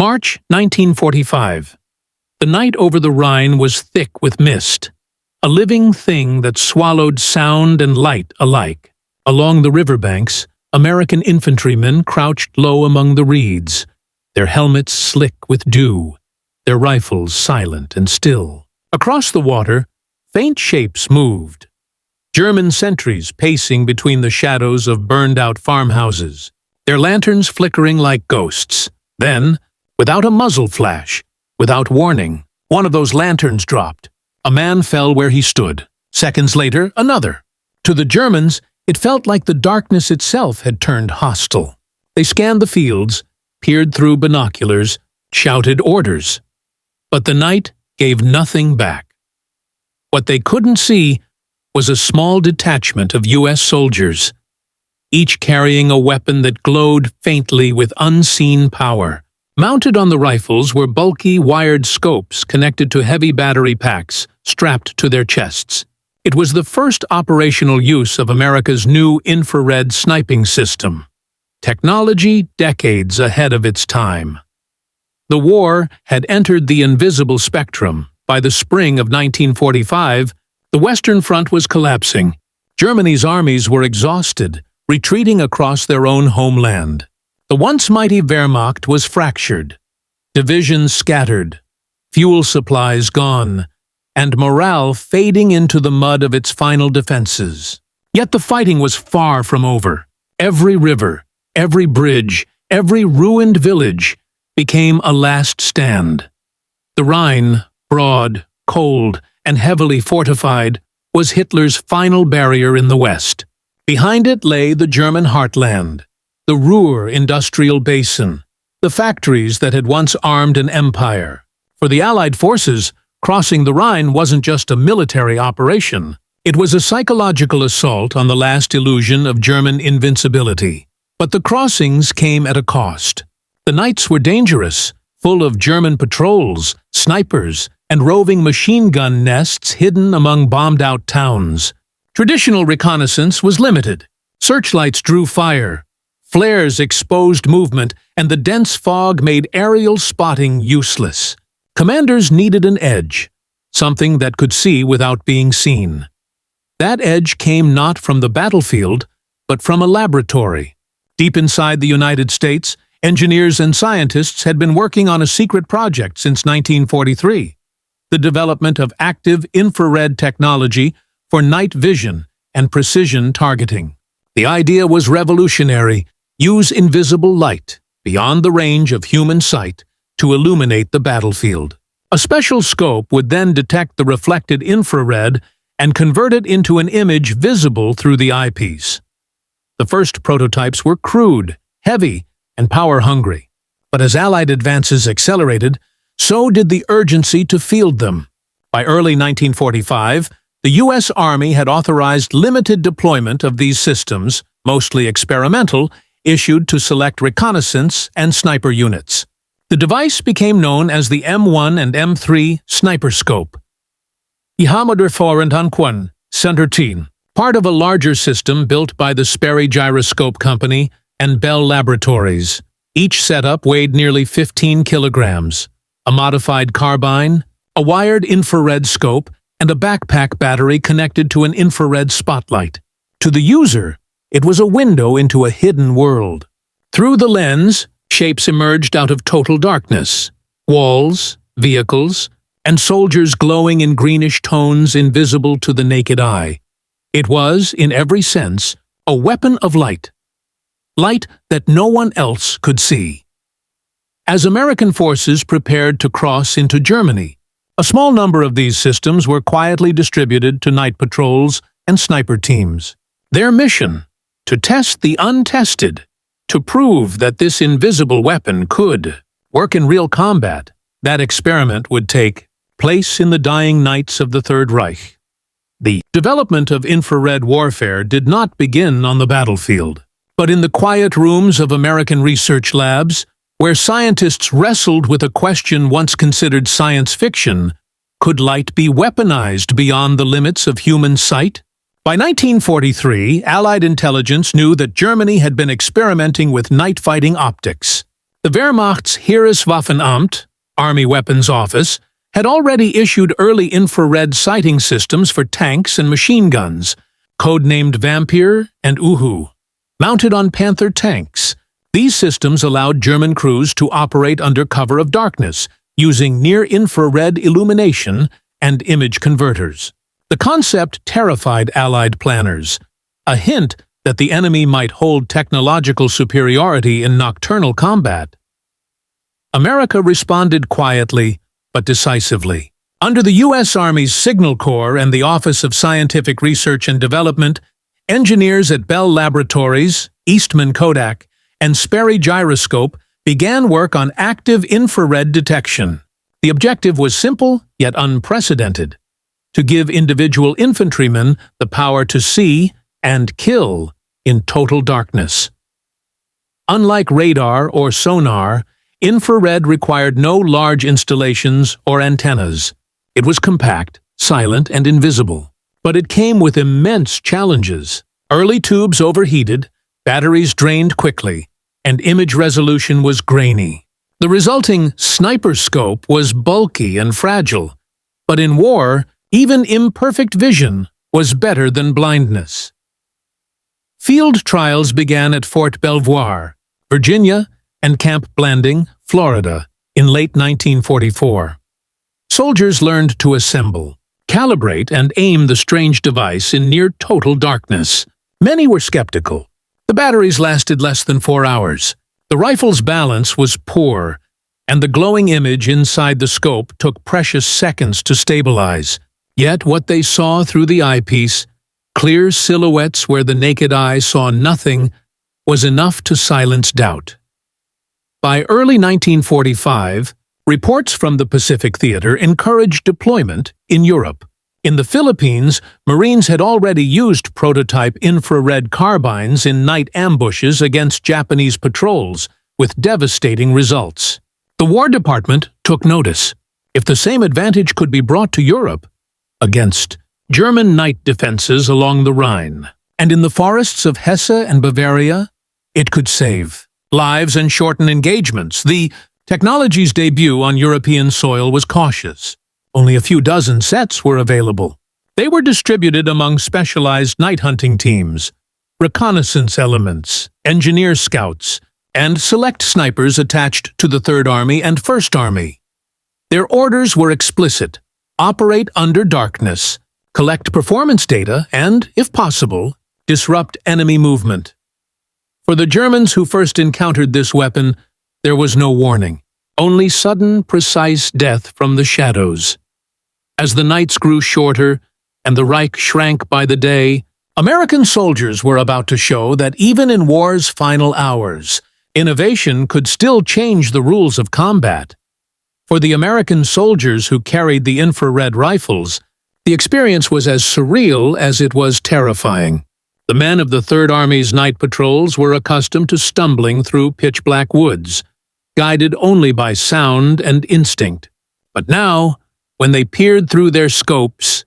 March 1945. The night over the Rhine was thick with mist, a living thing that swallowed sound and light alike. Along the riverbanks, American infantrymen crouched low among the reeds, their helmets slick with dew, their rifles silent and still. Across the water, faint shapes moved. German sentries pacing between the shadows of burned-out farmhouses, their lanterns flickering like ghosts. Then, without a muzzle flash, without warning, one of those lanterns dropped. A man fell where he stood. Seconds later, another. To the Germans, it felt like the darkness itself had turned hostile. They scanned the fields, peered through binoculars, shouted orders. But the night gave nothing back. What they couldn't see was a small detachment of U.S. soldiers, each carrying a weapon that glowed faintly with unseen power. Mounted on the rifles were bulky, wired scopes connected to heavy battery packs strapped to their chests. It was the first operational use of America's new infrared sniping system, technology decades ahead of its time. The war had entered the invisible spectrum. By the spring of 1945, the Western Front was collapsing. Germany's armies were exhausted, retreating across their own homeland. The once mighty Wehrmacht was fractured, divisions scattered, fuel supplies gone, and morale fading into the mud of its final defenses. Yet the fighting was far from over. Every river, every bridge, every ruined village became a last stand. The Rhine, broad, cold, and heavily fortified, was Hitler's final barrier in the West. Behind it lay the German heartland, the Ruhr industrial basin, the factories that had once armed an empire. For the Allied forces, crossing the Rhine wasn't just a military operation. It was a psychological assault on the last illusion of German invincibility. But the crossings came at a cost. The nights were dangerous, full of German patrols, snipers, and roving machine gun nests hidden among bombed-out towns. Traditional reconnaissance was limited. Searchlights drew fire. Flares exposed movement, and the dense fog made aerial spotting useless. Commanders needed an edge, something that could see without being seen. That edge came not from the battlefield, but from a laboratory. Deep inside the United States, engineers and scientists had been working on a secret project since 1943, the development of active infrared technology for night vision and precision targeting. The idea was revolutionary: use invisible light, beyond the range of human sight, to illuminate the battlefield. A special scope would then detect the reflected infrared and convert it into an image visible through the eyepiece. The first prototypes were crude, heavy, and power-hungry. But as Allied advances accelerated, so did the urgency to field them. By early 1945, the U.S. Army had authorized limited deployment of these systems, mostly experimental, issued to select reconnaissance and sniper units. The device became known as the M1 and M3 Sniperscope. Sentries, part of a larger system built by the Sperry Gyroscope Company and Bell Laboratories. Each setup weighed nearly 15 kilograms. A modified carbine, a wired infrared scope, and a backpack battery connected to an infrared spotlight. To the user, it was a window into a hidden world. Through the lens, shapes emerged out of total darkness. Walls, vehicles, and soldiers glowing in greenish tones invisible to the naked eye. It was, in every sense, a weapon of light. Light that no one else could see. As American forces prepared to cross into Germany, a small number of these systems were quietly distributed to night patrols and sniper teams. Their mission: to test the untested, to prove that this invisible weapon could work in real combat. That experiment would take place in the dying nights of the Third Reich. The development of infrared warfare did not begin on the battlefield, but in the quiet rooms of American research labs, where scientists wrestled with a question once considered science fiction: could light be weaponized beyond the limits of human sight? By 1943, Allied intelligence knew that Germany had been experimenting with night-fighting optics. The Wehrmacht's Heereswaffenamt, Army Weapons Office, had already issued early infrared sighting systems for tanks and machine guns, codenamed Vampir and Uhu. Mounted on Panther tanks, these systems allowed German crews to operate under cover of darkness, using near-infrared illumination and image converters. The concept terrified Allied planners, a hint that the enemy might hold technological superiority in nocturnal combat. America responded quietly but decisively. Under the U.S. Army's Signal Corps and the Office of Scientific Research and Development, engineers at Bell Laboratories, Eastman Kodak, and Sperry Gyroscope began work on active infrared detection. The objective was simple yet unprecedented: to give individual infantrymen the power to see and kill in total darkness. Unlike radar or sonar, infrared required no large installations or antennas. It was compact, silent, and invisible. But it came with immense challenges. Early tubes overheated, batteries drained quickly, and image resolution was grainy. The resulting Sniperscope was bulky and fragile, but in war, even imperfect vision was better than blindness. Field trials began at Fort Belvoir, Virginia, and Camp Blanding, Florida, in late 1944. Soldiers learned to assemble, calibrate, and aim the strange device in near-total darkness. Many were skeptical. The batteries lasted less than 4 hours. The rifle's balance was poor, and the glowing image inside the scope took precious seconds to stabilize. Yet what they saw through the eyepiece, clear silhouettes where the naked eye saw nothing, was enough to silence doubt. By early 1945, reports from the Pacific Theater encouraged deployment in Europe. In the Philippines, Marines had already used prototype infrared carbines in night ambushes against Japanese patrols, with devastating results. The War Department took notice. If the same advantage could be brought to Europe, against German night defenses along the Rhine, and in the forests of Hesse and Bavaria, it could save lives and shorten engagements. The technology's debut on European soil was cautious. Only a few dozen sets were available. They were distributed among specialized night hunting teams, reconnaissance elements, engineer scouts, and select snipers attached to the Third Army and First Army. Their orders were explicit: operate under darkness, collect performance data, and, if possible, disrupt enemy movement. For the Germans who first encountered this weapon, there was no warning, only sudden, precise death from the shadows. As the nights grew shorter and the Reich shrank by the day, American soldiers were about to show that even in war's final hours, innovation could still change the rules of combat. For the American soldiers who carried the infrared rifles, the experience was as surreal as it was terrifying. The men of the Third Army's night patrols were accustomed to stumbling through pitch-black woods, guided only by sound and instinct. But now, when they peered through their scopes,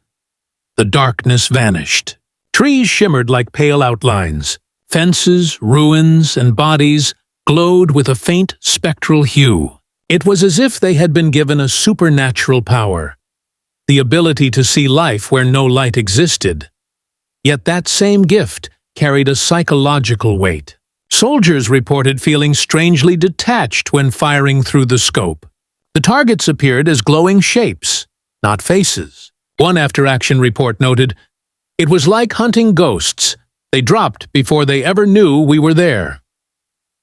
the darkness vanished. Trees shimmered like pale outlines. Fences, ruins, and bodies glowed with a faint spectral hue. It was as if they had been given a supernatural power, the ability to see life where no light existed. Yet that same gift carried a psychological weight. Soldiers reported feeling strangely detached when firing through the scope. The targets appeared as glowing shapes, not faces. One after-action report noted, "It was like hunting ghosts. They dropped before they ever knew we were there."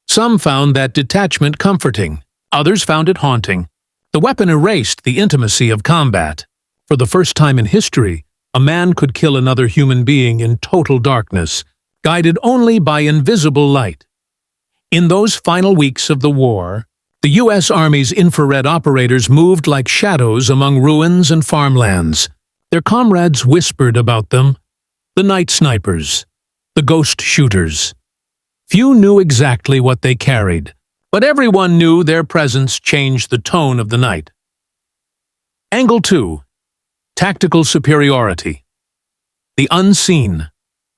Some found that detachment comforting. Others found it haunting. The weapon erased the intimacy of combat. For the first time in history, a man could kill another human being in total darkness, guided only by invisible light. In those final weeks of the war, the U.S. Army's infrared operators moved like shadows among ruins and farmlands. Their comrades whispered about them: the night snipers, the ghost shooters. Few knew exactly what they carried, but everyone knew their presence changed the tone of the night. Angle 2. Tactical superiority. The unseen.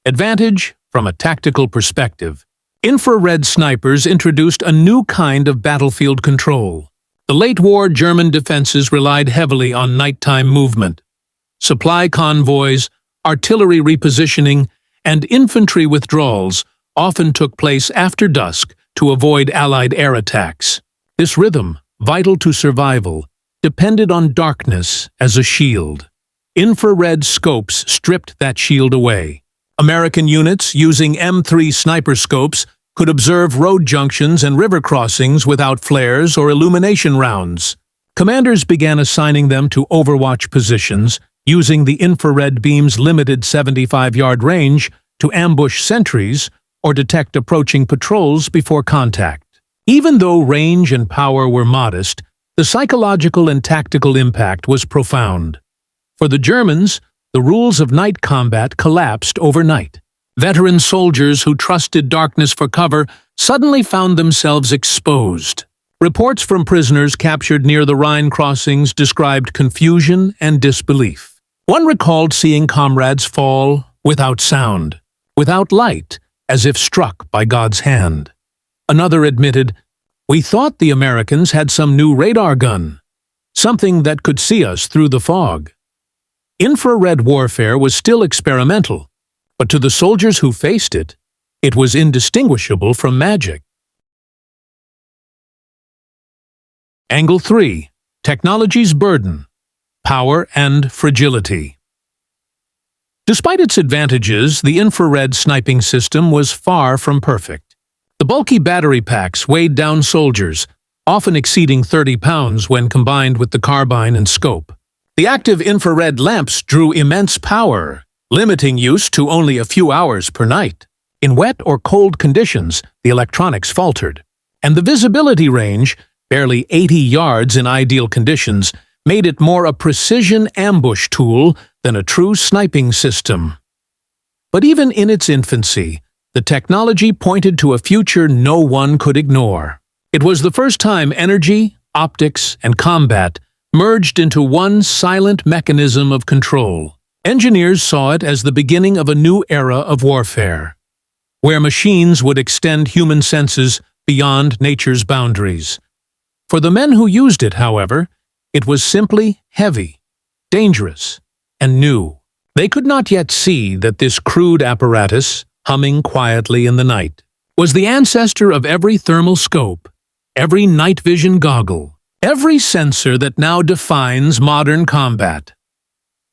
Advantage from a tactical perspective. Infrared snipers introduced a new kind of battlefield control. The late-war German defenses relied heavily on nighttime movement. Supply convoys, artillery repositioning, and infantry withdrawals often took place after dusk to avoid Allied air attacks. This rhythm, vital to survival, depended on darkness as a shield. Infrared scopes stripped that shield away. American units using M3 Sniperscopes could observe road junctions and river crossings without flares or illumination rounds. Commanders began assigning them to overwatch positions, using the infrared beam's limited 75-yard range to ambush sentries or detect approaching patrols before contact. Even though range and power were modest, the psychological and tactical impact was profound. For the Germans, the rules of night combat collapsed overnight. Veteran soldiers who trusted darkness for cover suddenly found themselves exposed. Reports from prisoners captured near the Rhine crossings described confusion and disbelief. One recalled seeing comrades fall without sound, without light, as if struck by God's hand. Another admitted, "We thought the Americans had some new radar gun, something that could see us through the fog." Infrared warfare was still experimental, but to the soldiers who faced it, it was indistinguishable from magic. Angle 3. Technology's burden, power and fragility. Despite its advantages, the infrared sniping system was far from perfect. The bulky battery packs weighed down soldiers, often exceeding 30 pounds when combined with the carbine and scope. The active infrared lamps drew immense power, limiting use to only a few hours per night. In wet or cold conditions, the electronics faltered, and the visibility range, barely 80 yards in ideal conditions, made it more a precision ambush tool than a true sniping system. But even in its infancy, the technology pointed to a future no one could ignore. It was the first time energy, optics, and combat merged into one silent mechanism of control. Engineers saw it as the beginning of a new era of warfare, where machines would extend human senses beyond nature's boundaries. For the men who used it, however, it was simply heavy, dangerous, and new. They could not yet see that this crude apparatus, humming quietly in the night, was the ancestor of every thermal scope, every night vision goggle, every sensor that now defines modern combat.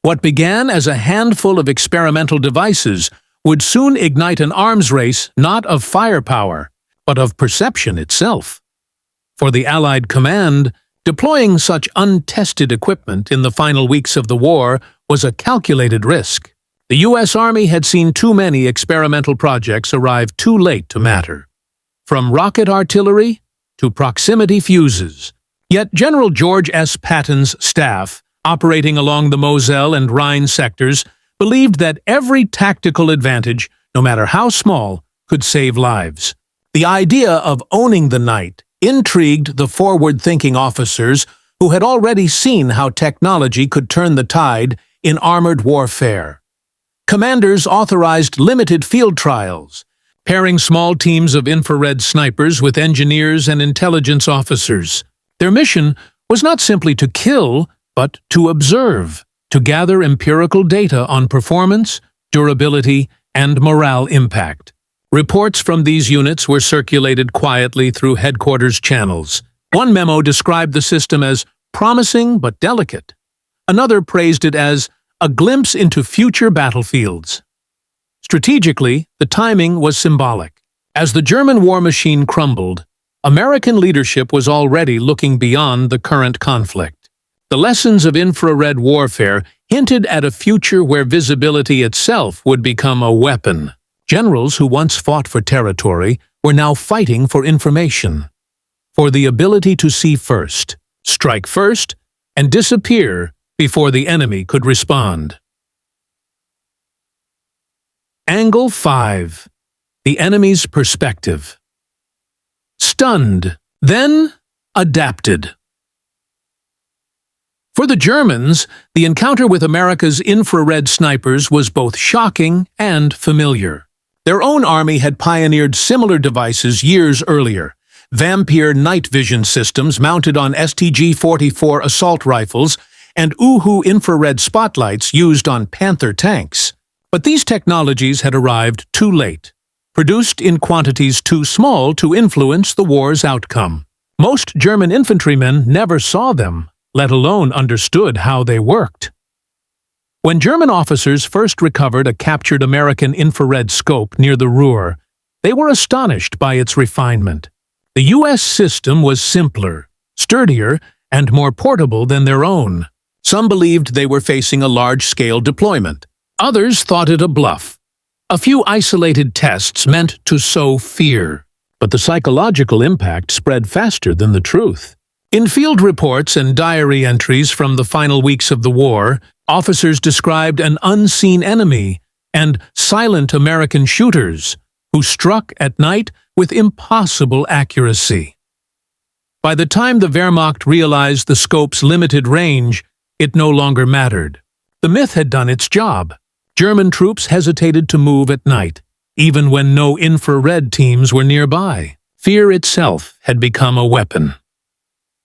What began as a handful of experimental devices would soon ignite an arms race not of firepower, but of perception itself. For the Allied command, deploying such untested equipment in the final weeks of the war was a calculated risk. The U.S. Army had seen too many experimental projects arrive too late to matter. From rocket artillery to proximity fuses. Yet General George S. Patton's staff, operating along the Moselle and Rhine sectors, believed that every tactical advantage, no matter how small, could save lives. The idea of owning the night intrigued the forward-thinking officers who had already seen how technology could turn the tide in armored warfare. Commanders authorized limited field trials, pairing small teams of infrared snipers with engineers and intelligence officers. Their mission was not simply to kill, but to observe, to gather empirical data on performance, durability, and morale impact. Reports from these units were circulated quietly through headquarters channels. One memo described the system as promising but delicate. Another praised it as a glimpse into future battlefields. Strategically, the timing was symbolic. As the German war machine crumbled, American leadership was already looking beyond the current conflict. The lessons of infrared warfare hinted at a future where visibility itself would become a weapon. Generals who once fought for territory were now fighting for information, for the ability to see first, strike first, and disappear before the enemy could respond. Angle 5. The enemy's perspective. Stunned, then adapted. For the Germans, the encounter with America's infrared snipers was both shocking and familiar. Their own army had pioneered similar devices years earlier. Vampire night vision systems mounted on STG-44 assault rifles and Uhu infrared spotlights used on Panther tanks. But these technologies had arrived too late, produced in quantities too small to influence the war's outcome. Most German infantrymen never saw them, let alone understood how they worked. When German officers first recovered a captured American infrared scope near the Ruhr, they were astonished by its refinement. The U.S. system was simpler, sturdier, and more portable than their own. Some believed they were facing a large-scale deployment. Others thought it a bluff. A few isolated tests meant to sow fear, but the psychological impact spread faster than the truth. In field reports and diary entries from the final weeks of the war, officers described an unseen enemy and silent American shooters who struck at night with impossible accuracy. By the time the Wehrmacht realized the scope's limited range, it no longer mattered. The myth had done its job. German troops hesitated to move at night, even when no infrared teams were nearby. Fear itself had become a weapon.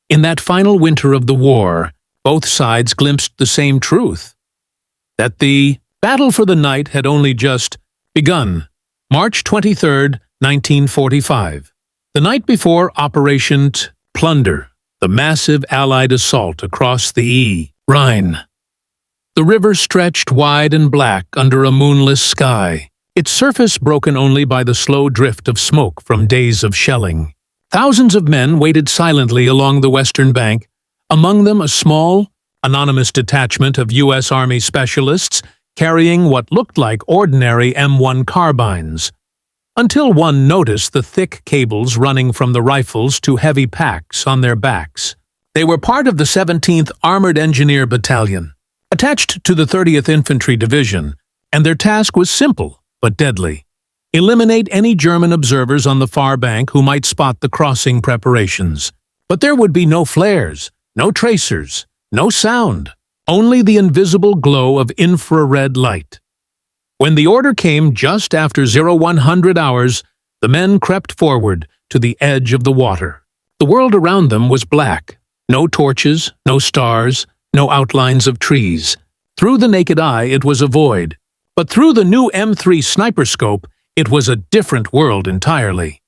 In that final winter of the war, both sides glimpsed the same truth, that the battle for the night had only just begun. March 23, 1945. The night before Operation Plunder, the massive Allied assault across the Rhine. The river stretched wide and black under a moonless sky, its surface broken only by the slow drift of smoke from days of shelling. Thousands of men waited silently along the western bank, among them a small, anonymous detachment of U.S. Army specialists carrying what looked like ordinary M1 carbines, until one noticed the thick cables running from the rifles to heavy packs on their backs. They were part of the 17th Armored Engineer Battalion, attached to the 30th Infantry Division, and their task was simple but deadly. Eliminate any German observers on the far bank who might spot the crossing preparations. But there would be no flares, no tracers, no sound, only the invisible glow of infrared light. When the order came just after 0100 hours, the men crept forward to the edge of the water. The world around them was black. No torches, no stars, no outlines of trees. Through the naked eye, it was a void. But through the new M3 Sniperscope, it was a different world entirely.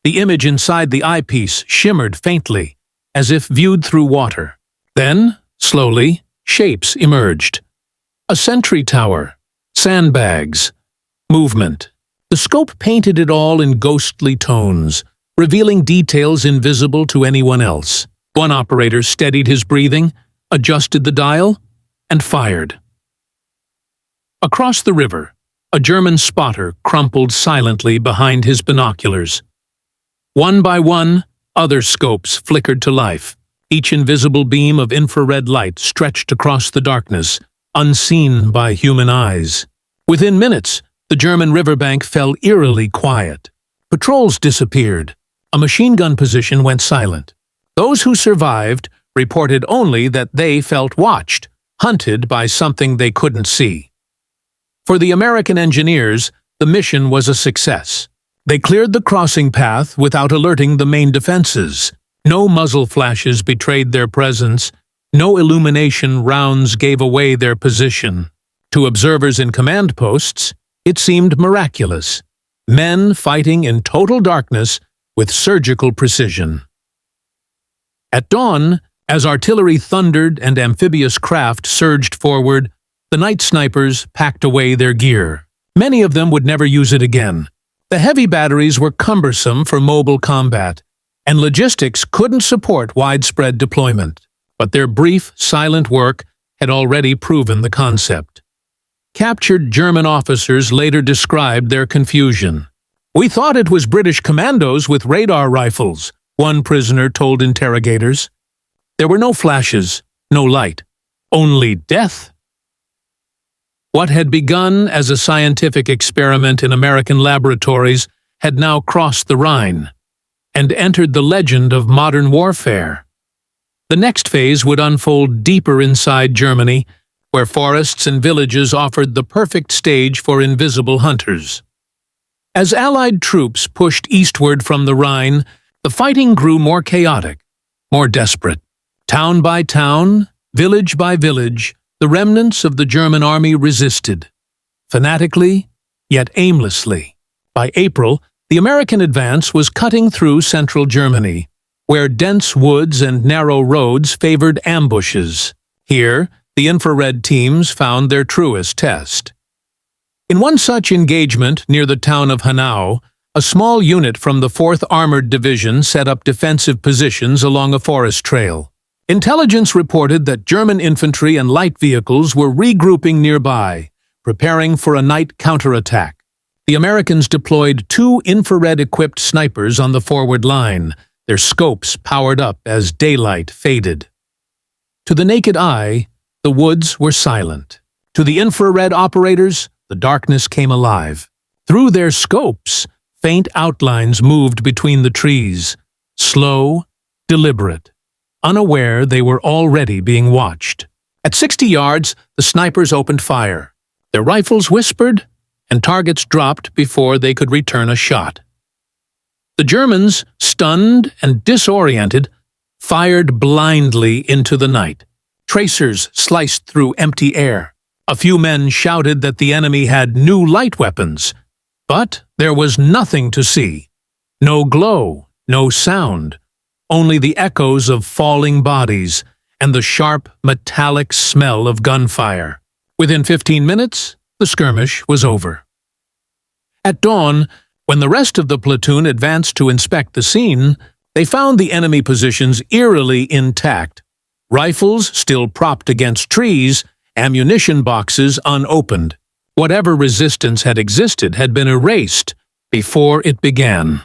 The image inside the eyepiece shimmered faintly, as if viewed through water. Then, slowly, shapes emerged. A sentry tower, sandbags, movement. The scope painted it all in ghostly tones, revealing details invisible to anyone else. One operator steadied his breathing, adjusted the dial, and fired. Across the river, a German spotter crumpled silently behind his binoculars. One by one, other scopes flickered to life. Each invisible beam of infrared light stretched across the darkness, unseen by human eyes. Within minutes, the German riverbank fell eerily quiet. Patrols disappeared. A machine gun position went silent. Those who survived reported only that they felt watched, hunted by something they couldn't see. For the American engineers, the mission was a success. They cleared the crossing path without alerting the main defenses. No muzzle flashes betrayed their presence. No illumination rounds gave away their position. To observers in command posts, it seemed miraculous. Men fighting in total darkness with surgical precision. At dawn, as artillery thundered and amphibious craft surged forward, the night snipers packed away their gear. Many of them would never use it again. The heavy batteries were cumbersome for mobile combat, and logistics couldn't support widespread deployment. But their brief, silent work had already proven the concept. Captured German officers later described their confusion. "We thought it was British commandos with radar rifles," one prisoner told interrogators. There were no flashes, no light, only death. What had begun as a scientific experiment in American laboratories had now crossed the Rhine and entered the legend of modern warfare. The next phase would unfold deeper inside Germany, where forests and villages offered the perfect stage for invisible hunters. As Allied troops pushed eastward from the Rhine, the fighting grew more chaotic, more desperate. Town by town, village by village, the remnants of the German army resisted. Fanatically, yet aimlessly. By April, the American advance was cutting through central Germany, where dense woods and narrow roads favored ambushes. Here, the infrared teams found their truest test. In one such engagement near the town of Hanau, a small unit from the 4th Armored Division set up defensive positions along a forest trail. Intelligence reported that German infantry and light vehicles were regrouping nearby, preparing for a night counterattack. The Americans deployed 2 infrared-equipped snipers on the forward line, their scopes powered up as daylight faded. To the naked eye, the woods were silent. To the infrared operators, the darkness came alive. Through their scopes, faint outlines moved between the trees, slow, deliberate, unaware they were already being watched. At 60 yards, the snipers opened fire. Their rifles whispered, and targets dropped before they could return a shot. The Germans, stunned and disoriented, fired blindly into the night. Tracers sliced through empty air. A few men shouted that the enemy had new light weapons, but there was nothing to see. No glow, no sound, only the echoes of falling bodies and the sharp, metallic smell of gunfire. Within 15 minutes, the skirmish was over. At dawn, when the rest of the platoon advanced to inspect the scene, they found the enemy positions eerily intact, rifles still propped against trees, ammunition boxes unopened. Whatever resistance had existed had been erased before it began.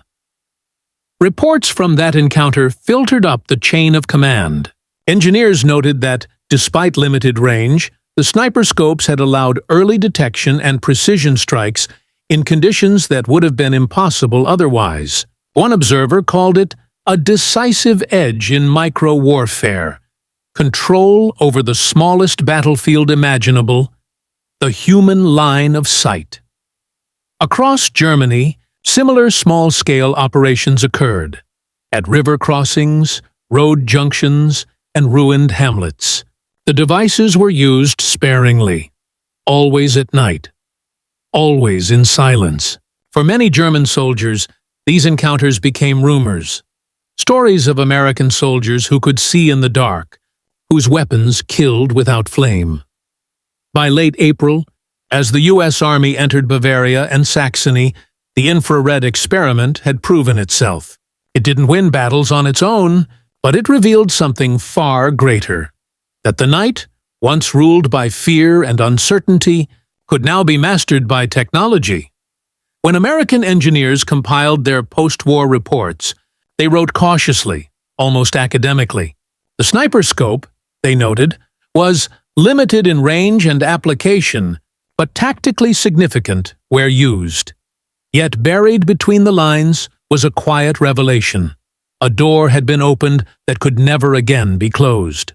Reports from that encounter filtered up the chain of command. Engineers noted that, despite limited range, the Sniperscopes had allowed early detection and precision strikes in conditions that would have been impossible otherwise. One observer called it a decisive edge in micro-warfare, control over the smallest battlefield imaginable, the human line of sight. Across Germany, similar small-scale operations occurred, at river crossings, road junctions, and ruined hamlets. The devices were used sparingly, always at night, always in silence. For many German soldiers, these encounters became rumors, stories of American soldiers who could see in the dark, whose weapons killed without flame. By late April, as the U.S. Army entered Bavaria and Saxony, the infrared experiment had proven itself. It didn't win battles on its own, but it revealed something far greater. That the night, once ruled by fear and uncertainty, could now be mastered by technology. When American engineers compiled their post-war reports, they wrote cautiously, almost academically. The Sniperscope, they noted, was limited in range and application, but tactically significant where used. Yet buried between the lines was a quiet revelation. A door had been opened that could never again be closed.